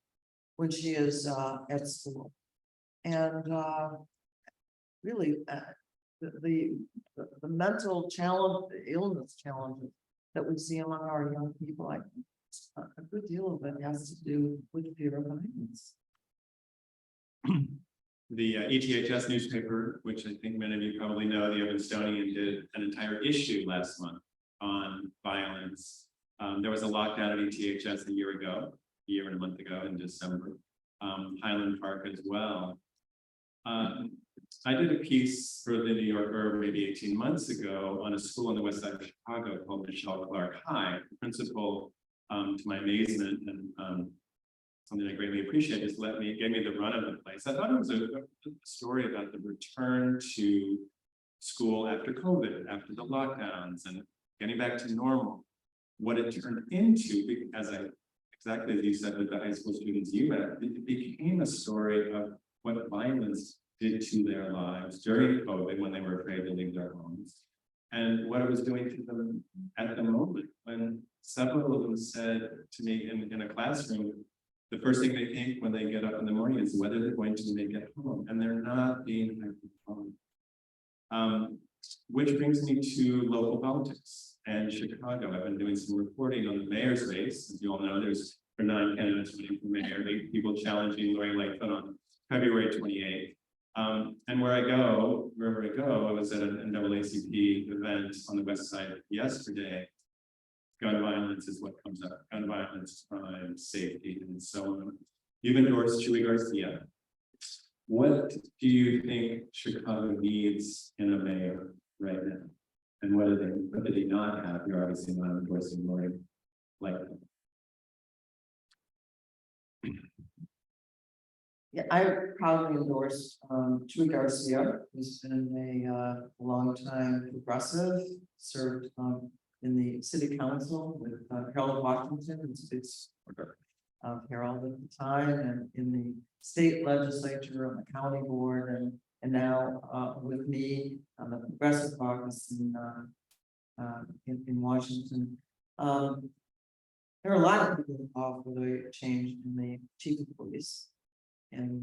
when she is at school. And really, the mental challenge, the illness challenges that we see among our young people, I think a good deal of it has to do with fear of violence. The ETHS newspaper, which I think many of you probably know, the Evanstonian, did an entire issue last month on violence. There was a lockdown at ETHS a year and a month ago in December. Highland Park as well. I did a piece for the New Yorker maybe 18 months ago on a school on the west side of Chicago called Michelle Clark High. The principal, to my amazement and something I greatly appreciate, is gave me the run of the place. I thought it was a story about the return to school after COVID, after the lockdowns, and getting back to normal. What it turned into, exactly as you said with the high school students you met, it became a story of what violence did to their lives during COVID when they were afraid to leave their homes, and what it was doing to them at the moment. When several of them said to me in a classroom, the first thing they think when they get up in the morning is whether they're going to make it home, and they're not being home. Which brings me to local politics and Chicago. I've been doing some reporting on the mayor's race. As you all know, there's 9 candidates running for mayor, 8 people challenging Lori Lightfoot on February 28th. And wherever I go, I was at an NAACP event on the west side yesterday. Gun violence is what comes up. Gun violence, crime, safety, and so on. You've endorsed Chuy Garcia. What do you think Chicago needs in a mayor right now? And what did they not have? You're obviously not endorsing Lori Lightfoot. Yeah, I proudly endorse Chuy Garcia, who's been a long time progressive, served in the city council with Harold Washington, who's a big supporter Harold at the time, and in the state legislature and the county board, and now, with me on the Progressive Caucus in Washington. There are a lot of people involved with a change in the chief of police in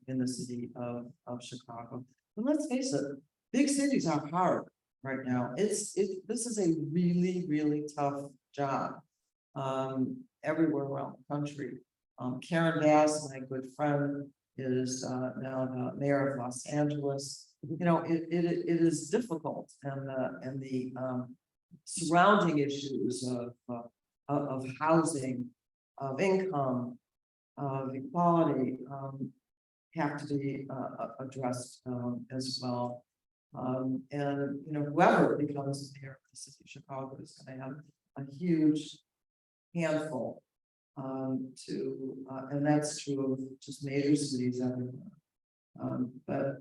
the city of Chicago. But let's face it, big cities are hard right now. This is a really, really tough job. Everywhere around the country. Karen Bass, my good friend, is now the mayor of Los Angeles. You know, it is difficult, and the surrounding issues of housing, of income, of equality, have to be addressed as well. And you know, whoever becomes mayor of the city of Chicago is going to have a huge handful and that's true of just major cities everywhere. But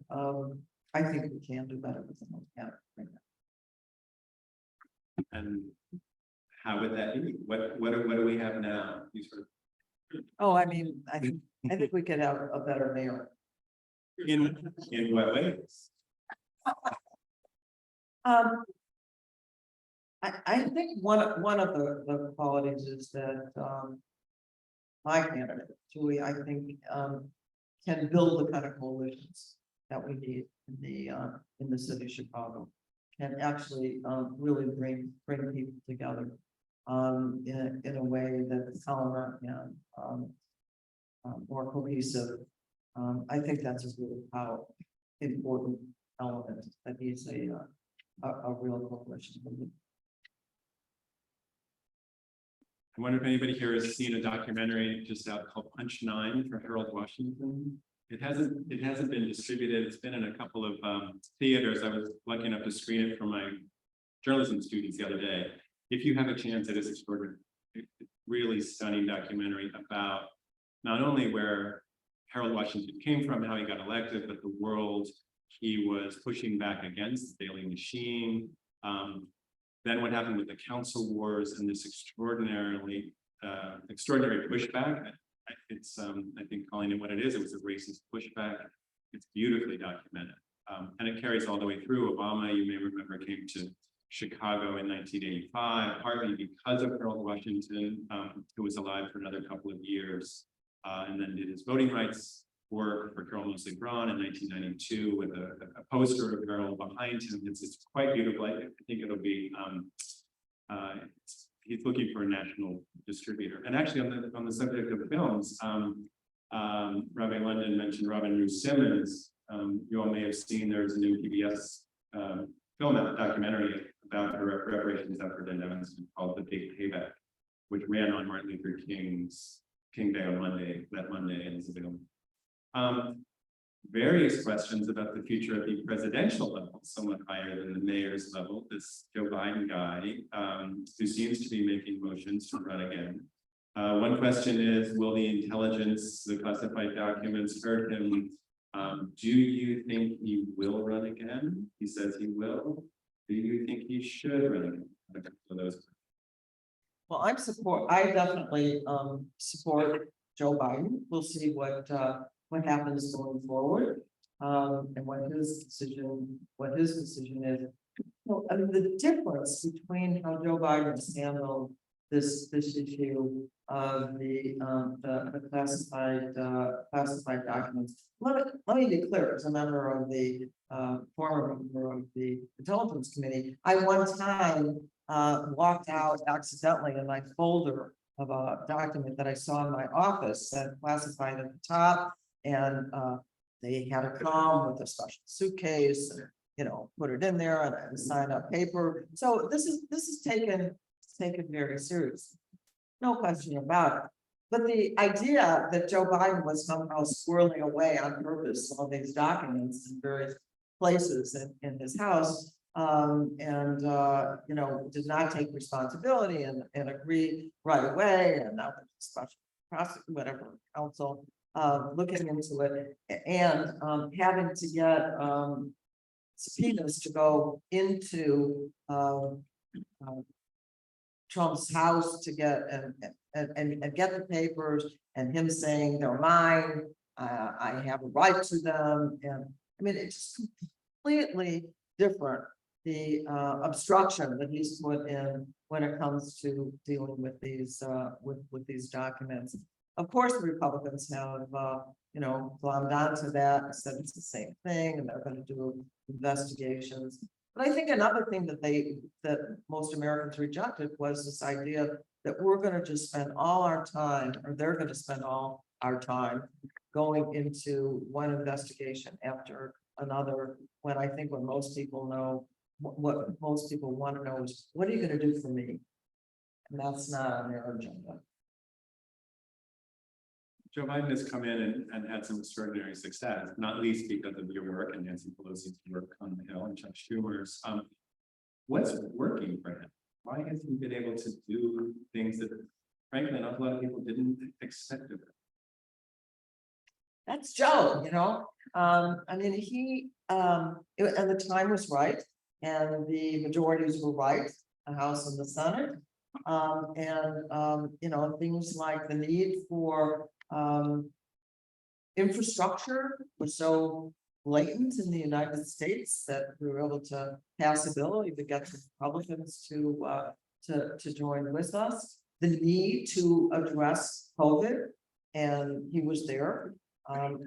I think we can do better with them right now. And how would that be? What do we have now? You sort of, Oh, I mean, I think we could have a better mayor. in what ways? I think one of the qualities is that my candidate, Julie, I think can build the kind of coalitions that we need in the city of Chicago. Can actually really bring people together in a way that's calmer and more cohesive. I think that's a really important element, that he's a real coalition. I wonder if anybody here has seen a documentary just out called Punch 9 for Harold Washington. It hasn't been distributed. It's been in a couple of theaters. I was lucky enough to screen it for my journalism students the other day. If you have a chance, it is extraordinary. Really stunning documentary about not only where Harold Washington came from, how he got elected, but the world he was pushing back against, the daily machine. Then what happened with the council wars and this extraordinary pushback. It's I think calling it what it was a racist pushback. It's beautifully documented. And it carries all the way through. Obama, you may remember, came to Chicago in 1985, partly because of Harold Washington, who was alive for another couple of years, and then did his voting rights work for Carol Moseley Braun in 1992 with a poster of Harold behind him. It's quite beautiful. I think it'll be. He's looking for a national distributor. And actually, on the subject of films, Rabbi London mentioned Robin Rue Simmons. You all may have seen there's a new PBS film documentary about her reparations effort in Evanston called The Big Payback, which ran on Martin Luther King's King Day on that Monday, and is available. Various questions about the future at the presidential level, somewhat higher than the mayor's level. This Joe Biden guy, who seems to be making motions to run again. One question is, will the intelligence, the classified documents hurt him? Do you think he will run again? He says he will. Do you think he should run again? For those. Well, I definitely support Joe Biden. We'll see what happens going forward, and what his decision is. Well, I mean, the difference between how Joe Biden has handled this issue of the classified documents. Let me be clear, as a member of the former member of the Intelligence Committee, I one time walked out accidentally in my folder of a document that I saw in my office that classified at the top, and they had a column with a special suitcase, and, you know, put it in there and I signed up paper. So this is taken very seriously, no question about it. But the idea that Joe Biden was somehow squirreling away on purpose all these documents in various places in his house, you know, did not take responsibility and agree right away, and now there's a special prosecutor, whatever, counsel looking into it, and having to get subpoenas to go into Trump's house to get and get the papers and him saying they're mine, I have a right to them, and I mean, it's completely different. The obstruction that he's put in when it comes to dealing with these with these documents. Of course, the Republicans have you know, glommed onto that and said it's the same thing, and they're going to do investigations. But I think another thing that most Americans rejected was this idea that we're going to just spend all our time, or they're going to spend all our time going into one investigation after another, when I think when most people know, what most people want to know is, what are you going to do for me? And that's not on their agenda. Joe Biden has come in and had some extraordinary success, not least because of your work and Nancy Pelosi's work on the Hill and Chuck Schumer's. What's working for him? Why has he been able to do things that, frankly, not a lot of people didn't expect of him? That's Joe, you know, I mean, and the time was right, and the majorities were right, the House and the Senate. You know, things like the need for infrastructure was so blatant in the United States that we were able to pass a bill, to get the Republicans to join with us. The need to address COVID, and he was there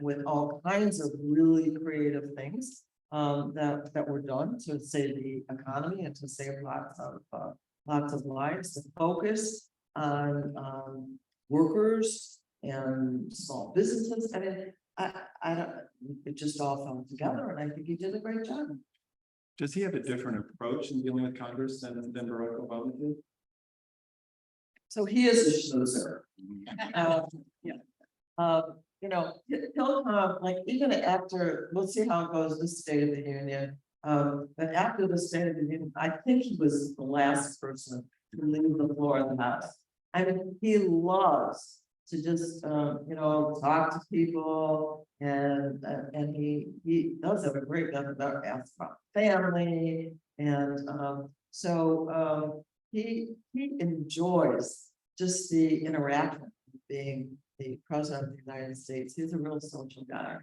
with all kinds of really creative things that were done to save the economy and to save lots of lives. The focus on workers and small businesses. I mean, I don't. It just all fell together, and I think he did a great job. Does he have a different approach in dealing with Congress than Barack Obama did? So he is a snoozer. You know, he'll come, like, even after, we'll see how it goes, the State of the Union. But after the State of the Union, I think he was the last person to leave the floor of the House. I mean, he loves to just, you know, talk to people, and he does have a great method about ask about family, and so he enjoys just the interaction of being the president of the United States. He's a real social guy.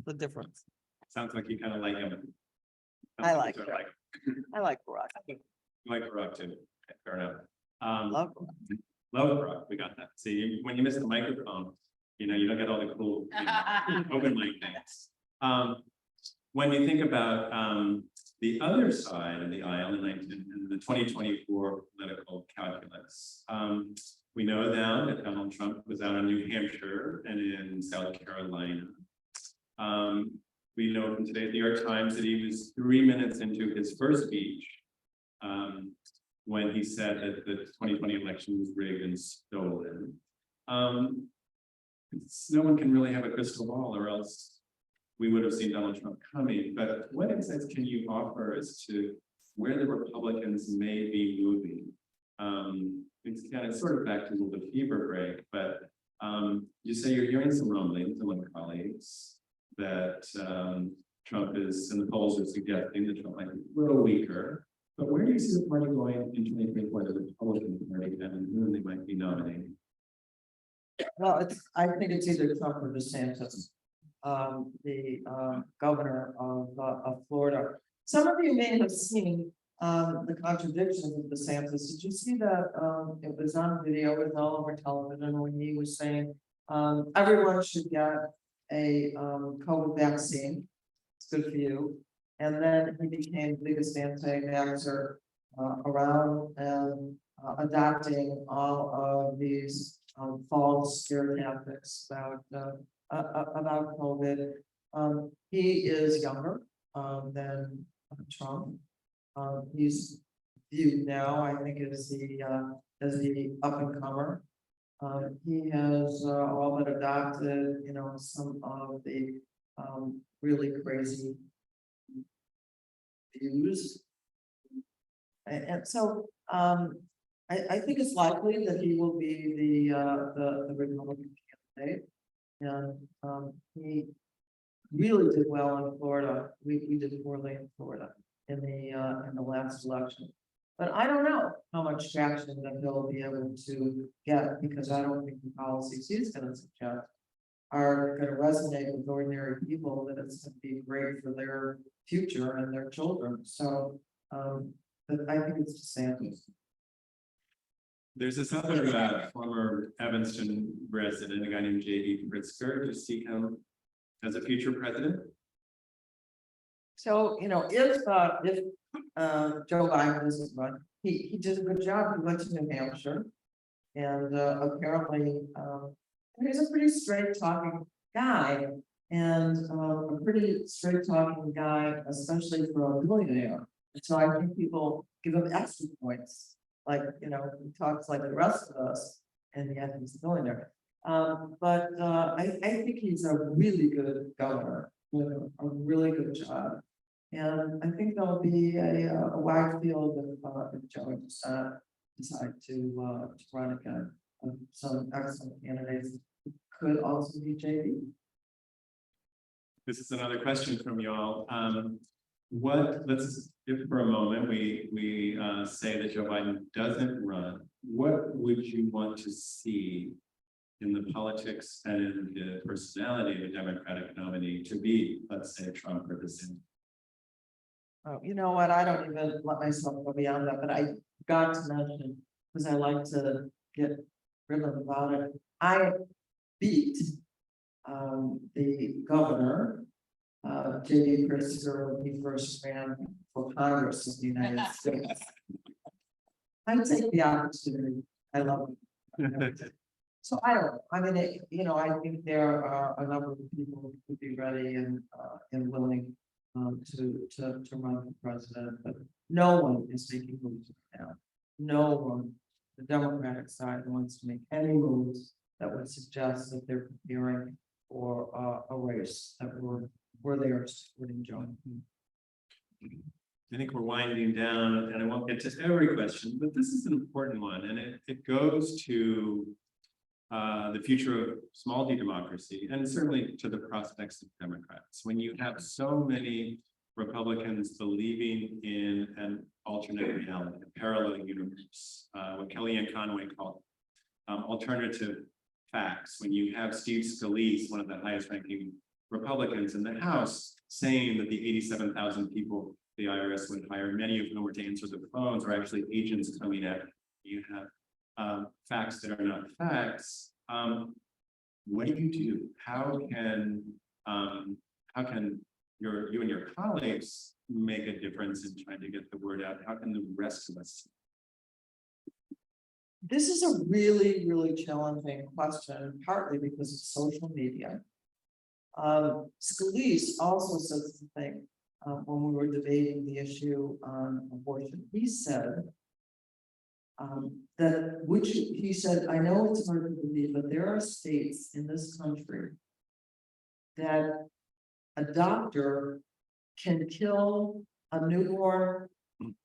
The difference. Sounds like you kind of like him. I like Sort him. of I like Barack. You like Barack too. Okay, fair enough. Love Barack. Love Barack. We got that. See, when you miss the microphone, you know, you don't get all the cool open mic things. When you think about the other side of the aisle in the 2024 political calculus, we know now that Donald Trump was out in New Hampshire and in South Carolina. We know from today's New York Times that he was 3 minutes into his first speech when he said that the 2020 election was rigged and stolen. No one can really have a crystal ball, or else we would have seen Donald Trump coming. But what insights can you offer as to where the Republicans may be moving? It's kind of sort of back to the fever break, but you say you're hearing some rumblings among colleagues that Trump is, and the polls are suggesting that Trump might be a little weaker. But where do you see the party going in 2024, the Republican Party, and who they might be nominating? Well, I think it's either Trump or DeSantis, the governor of Florida. Some of you may have seen the contradictions of DeSantis. Did you see that? It was on video, it was all over television when he was saying everyone should get a COVID vaccine. It's good for you. And then he became the biggest anti-vaxxer around, and adopting all of these false scare tactics about COVID. He is younger than Trump. He's viewed now, I think, as the up and comer. He has all but adopted, you know, some of the really crazy views. And so I think it's likely that he will be the Republican candidate. And he really did well in Florida. We did poorly in Florida in the last election. But I don't know how much traction that he'll be able to get, because I don't think the policies he's gonna suggest are gonna resonate with ordinary people, that it's gonna be great for their future and their children, so, but I think it's DeSantis. There's this other former Evanston resident, a guy named J.D. Pritzker. Do you see him as a future president? So, if Joe Biden doesn't run, he did a good job, he went to New Hampshire. And apparently, he's a pretty straight talking guy, and a pretty straight talking guy, especially for a billionaire. So I think people give him extra points, like, he talks like the rest of us, and yet he's a billionaire. But I think he's a really good governor, with a really good job. And I think there'll be a wide field if Joe decide to run again. Some excellent candidates could also be JD. This is another question from y'all. If for a moment we say that Joe Biden doesn't run, what would you want to see in the politics and in the personality of a Democratic nominee to be, let's say, Trump or DeSantis? Oh, you know what? I don't even let myself go beyond that, but I got to mention, because I like to get ribbon about it. I beat the governor, J.D. Pritzker, when he first ran for Congress of the United States. I take the opportunity. I love it. So I don't know. I mean, I think there are a number of people who could be ready and willing to run for president, but no one is making moves right now. No one, the Democratic side, wants to make any moves that would suggest that they're preparing for a race that we're there supporting Joe. I think we're winding down, and I won't get to every question, but this is an important one, and it goes to the future of small d democracy, and certainly to the prospects of Democrats. When you have so many Republicans believing in an alternate reality, a parallel universe, what Kellyanne Conway called alternative facts. When you have Steve Scalise, one of the highest ranking Republicans in the House, saying that the 87,000 people the IRS would hire, many of whom were to answer the phones, are actually agents coming at you. Have facts that are not facts. What do you do? How can you and your colleagues make a difference in trying to get the word out? How can the rest of us? This is a really, really challenging question, partly because of social media. Scalise also said something when we were debating the issue on abortion. He said he said, I know it's hard to believe, but there are states in this country that a doctor can kill a newborn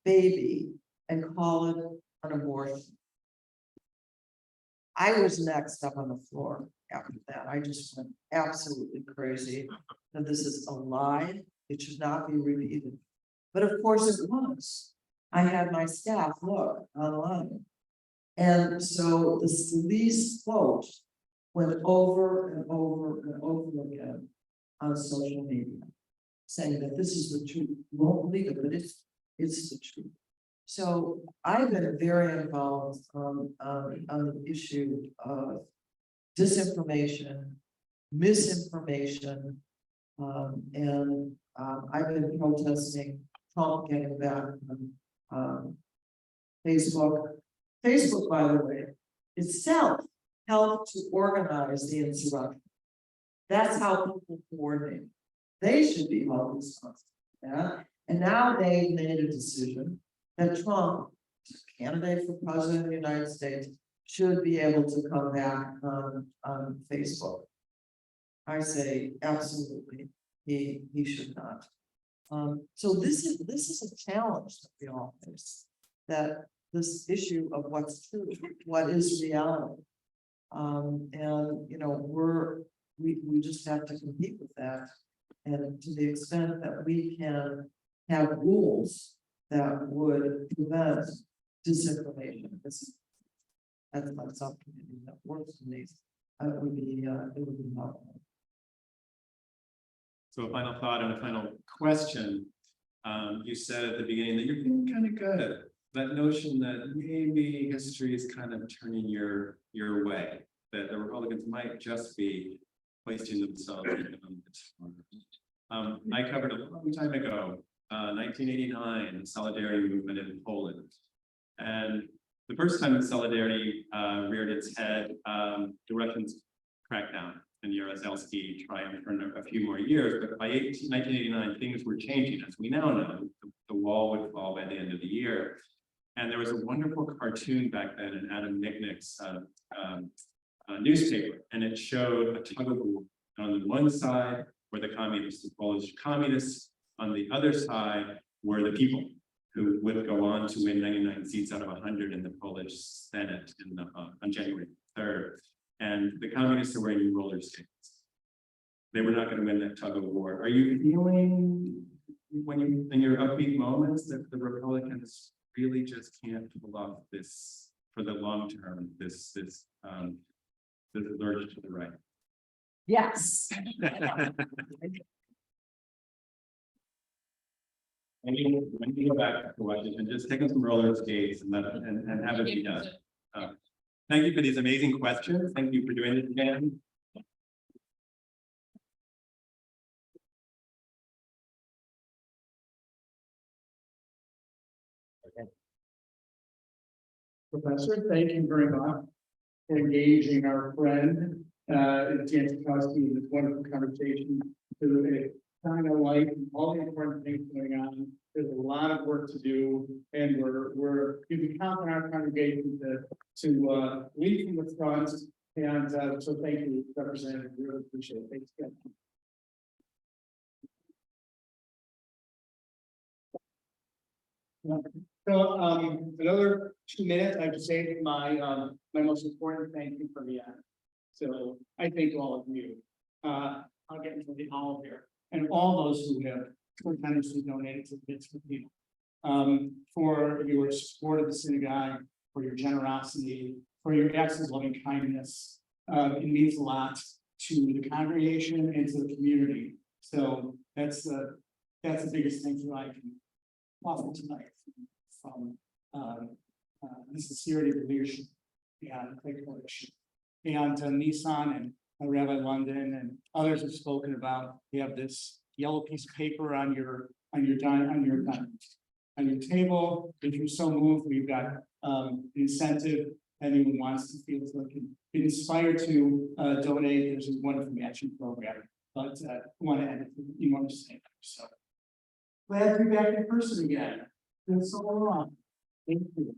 baby and call it an abortion. I was next up on the floor after that. I just went absolutely crazy that this is a lie. It should not be repeated. But of course it was. I had my staff look online. And so the Scalise quote went over and over and over again on social media, saying that this is the truth. You won't believe it, but it's the truth. So I've been very involved on the issue of disinformation, misinformation, and I've been protesting Trump getting back on Facebook. Facebook, by the way, itself helped to organize the insurrection. That's how people coordinate. They should be held responsible. Yeah? And now they've made a decision that Trump, candidate for president of the United States, should be able to come back on Facebook. I say absolutely, he should not. So this is a challenge that we all face. That this issue of what's true, what is reality, and we just have to compete with that, and to the extent that we can have rules that would prevent disinformation. That's my subcommittee that works on these. It would be helpful. So a final thought and a final question. You said at the beginning that you're feeling kind of good. That notion that maybe history is kind of turning your way, that the Republicans might just be placing themselves in this corner. I covered a long time ago, 1989, the Solidarity movement in Poland. And the first time that Solidarity reared its head, the Russians cracked down and Schakowsky triumphed for a few more years. But by 1989, things were changing. As we now know, the wall would fall by the end of the year. And there was a wonderful cartoon back then in Adam Nicknick's newspaper, and it showed a tug of war. On the one side were the communists, the Polish communists. On the other side were the people who would go on to win 99 seats out of 100 in the Polish Senate on January 3rd. And the communists are wearing roller skates. They were not going to win that tug of war. Are you feeling, when you in your upbeat moments, that the Republicans really just can't pull off this for the long term, this lurch to the right? Yes. When you go back to Washington, just take them some roller skates and have it be done. Thank you for these amazing questions. Thank you for doing it again. Professor, thank you very much for engaging our friend, Dan Schakowsky, in this wonderful conversation to shine a light on all the important things going on. There's a lot of work to do, and you can count on our congregation to lead from the front. And so thank you, Representative. Really appreciate it. Thanks again. So another 2 minutes, I have to say my most important thank you for the end. So I thank all of you. I'll get into the all here, and all those who have tremendously donated to the Mitzvah people, for your support of the synagogue, for your generosity, for your acts of loving kindness. It means a lot to the congregation and to the community. So that's the biggest thank you I can offer tonight from the sincerity of the leadership and the coalition. And Nissan and Rabbi London and others have spoken about. We have this yellow piece of paper on your table. If you're so moved, we've got an incentive. Anyone wants to feel like be inspired to donate. There's a wonderful matching program. But I want to end it with enormous thank you. So glad to be back in person again. Been so long. Thank you.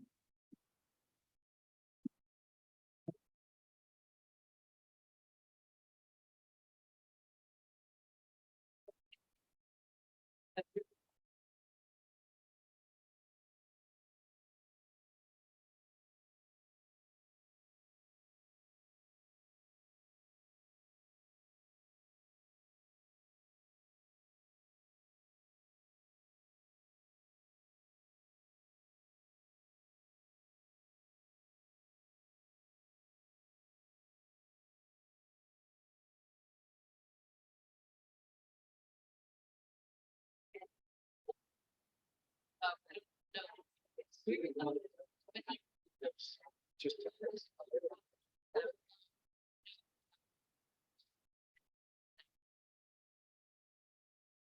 Just